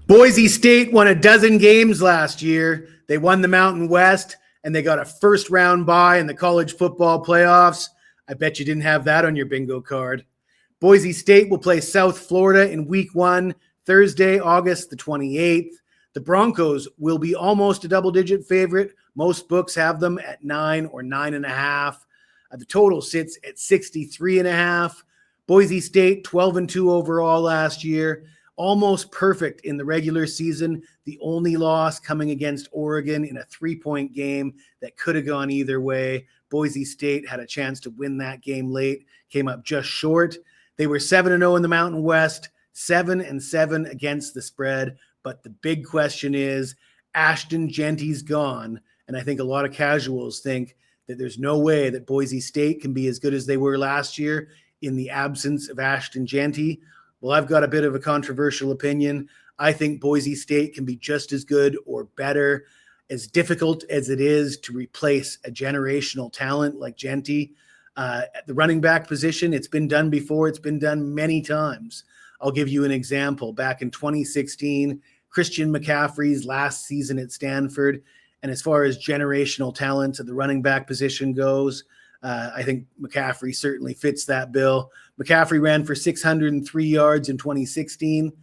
Boise State won a dozen games last year. They won the Mountain West, and they got a first-round bye in the college football playoffs. I bet you didn't have that on your bingo card. Boise State will play South Florida in Week 1, Thursday, August the 28th. The Broncos will be almost a double-digit favorite. Most books have them at 9 or 9.5. The total sits at 63.5. Boise State, 12-2 overall last year. Almost perfect in the regular season. The only loss coming against Oregon in a 3-point game that could have gone either way. Boise State had a chance to win that game late, came up just short. They were 7-0 in the Mountain West, 7-7 against the spread. But the big question is, Ashton Jeanty's gone. And I think a lot of casuals think that there's no way that Boise State can be as good as they were last year in the absence of Ashton Jeanty. Well, I've got a bit of a controversial opinion. I think Boise State can be just as good or better. As difficult as it is to replace a generational talent like Jeanty, at the running back position, it's been done before. It's been done many times. I'll give you an example. Back in 2016, Christian McCaffrey's last season at Stanford, and as far as generational talent at the running back position goes, I think McCaffrey certainly fits that bill. McCaffrey ran for 603 yards in 2016.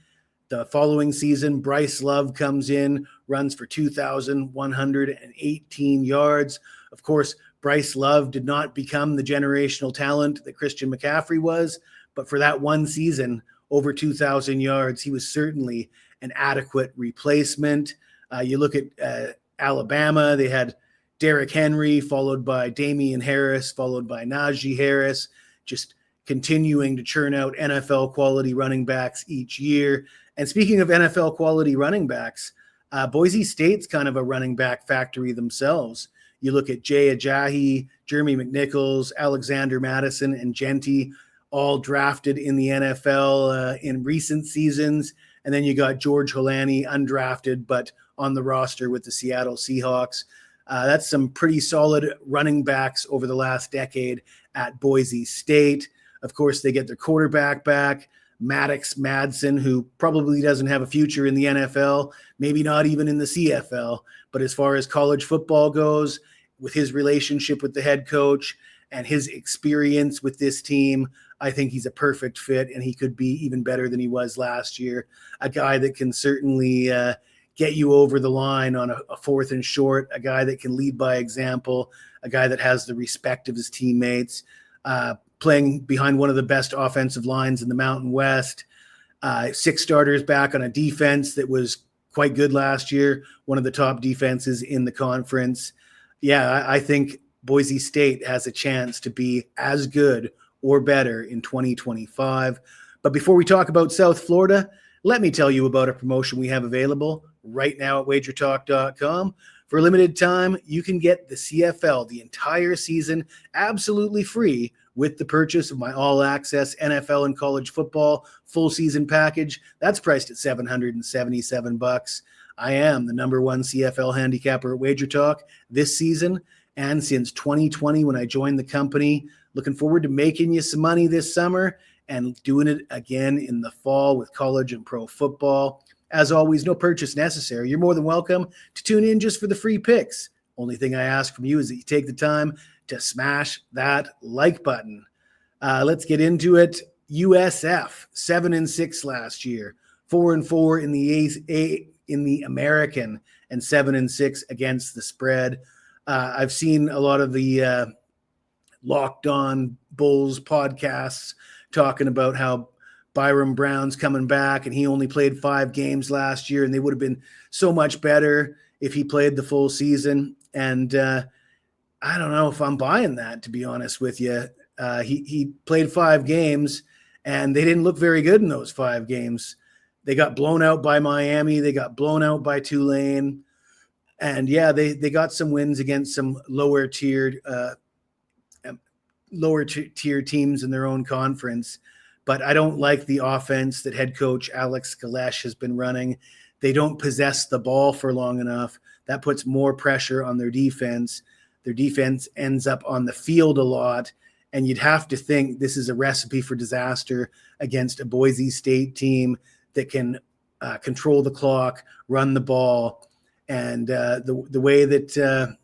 The following season, Bryce Love comes in, runs for 2,118 yards. Of course, Bryce Love did not become the generational talent that Christian McCaffrey was, but for that one season, over 2,000 yards, he was certainly an adequate replacement. You look at Alabama, they had Derrick Henry, followed by Damian Harris, followed by Najee Harris, just continuing to churn out NFL quality running backs each year. And speaking of NFL quality running backs, Boise State's kind of a running back factory themselves. You look at Jay Ajayi, Jeremy McNichols, Alexander Madison, and Jeanty, all drafted in the NFL in recent seasons. And then you got George Holani, undrafted, but on the roster with the Seattle Seahawks. That's some pretty solid running backs over the last decade at Boise State. Of course, they get their quarterback back, Maddox Madsen, who probably doesn't have a future in the NFL, maybe not even in the CFL. But as far as college football goes, with his relationship with the head coach and his experience with this team, I think he's a perfect fit, and he could be even better than he was last year. A guy that can certainly get you over the line on a 4th and short, a guy that can lead by example, a guy that has the respect of his teammates, playing behind one of the best offensive lines in the Mountain West, 6 starters back on a defense that was quite good last year, one of the top defenses in the conference. Yeah, I think Boise State has a chance to be as good or better in 2025. But before we talk about South Florida, let me tell you about a promotion we have available right now at Wagertalk.com. For a limited time, you can get the CFL, the entire season, absolutely free with the purchase of my all-access NFL and college football full season package. That's priced at $777. I am the #1 CFL handicapper at Wagertalk this season and since 2020 when I joined the company. Looking forward to making you some money this summer and doing it again in the fall with college and pro football. As always, no purchase necessary. You're more than welcome to tune in just for the free picks. Only thing I ask from you is that you take the time to smash that like button. Let's get into it. USF, 7-6 last year, 4-4 in the American, and 7-6 against the spread. I've seen a lot of the Locked On Bulls podcasts talking about how Byron Brown's coming back and he only played 5 games last year and they would have been so much better if he played the full season. And I don't know if I'm buying that, to be honest with you. He played 5 games and they didn't look very good in those 5 games. They got blown out by Miami. They got blown out by Tulane. And yeah, they got some wins against some lower tier teams in their own conference. But I don't like the offense that head coach Alex Galesh has been running. They don't possess the ball for long enough. That puts more pressure on their defense. Their defense ends up on the field a lot. And you'd have to think this is a recipe for disaster against a Boise State team that can control the clock, run the ball. And the way that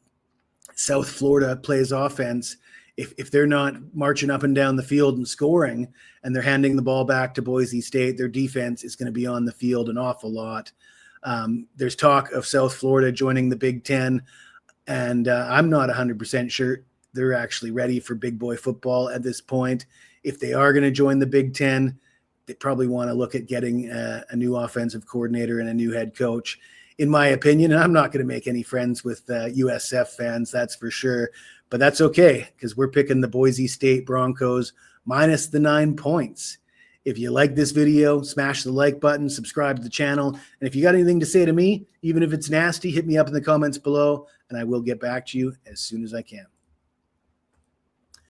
South Florida plays offense, if they're not marching up and down the field and scoring, and they're handing the ball back to Boise State, their defense is going to be on the field an awful lot. There's talk of South Florida joining the Big Ten, and I'm not 100% sure they're actually ready for big boy football at this point. If they are going to join the Big Ten, they probably want to look at getting a new offensive coordinator and a new head coach, in my opinion. And I'm not going to make any friends with USF fans, that's for sure. But that's okay, because we're picking the Boise State Broncos minus the 9 points. If you like this video, smash the like button, subscribe to the channel. And if you got anything to say to me, even if it's nasty, hit me up in the comments below, and I will get back to you as soon as I can.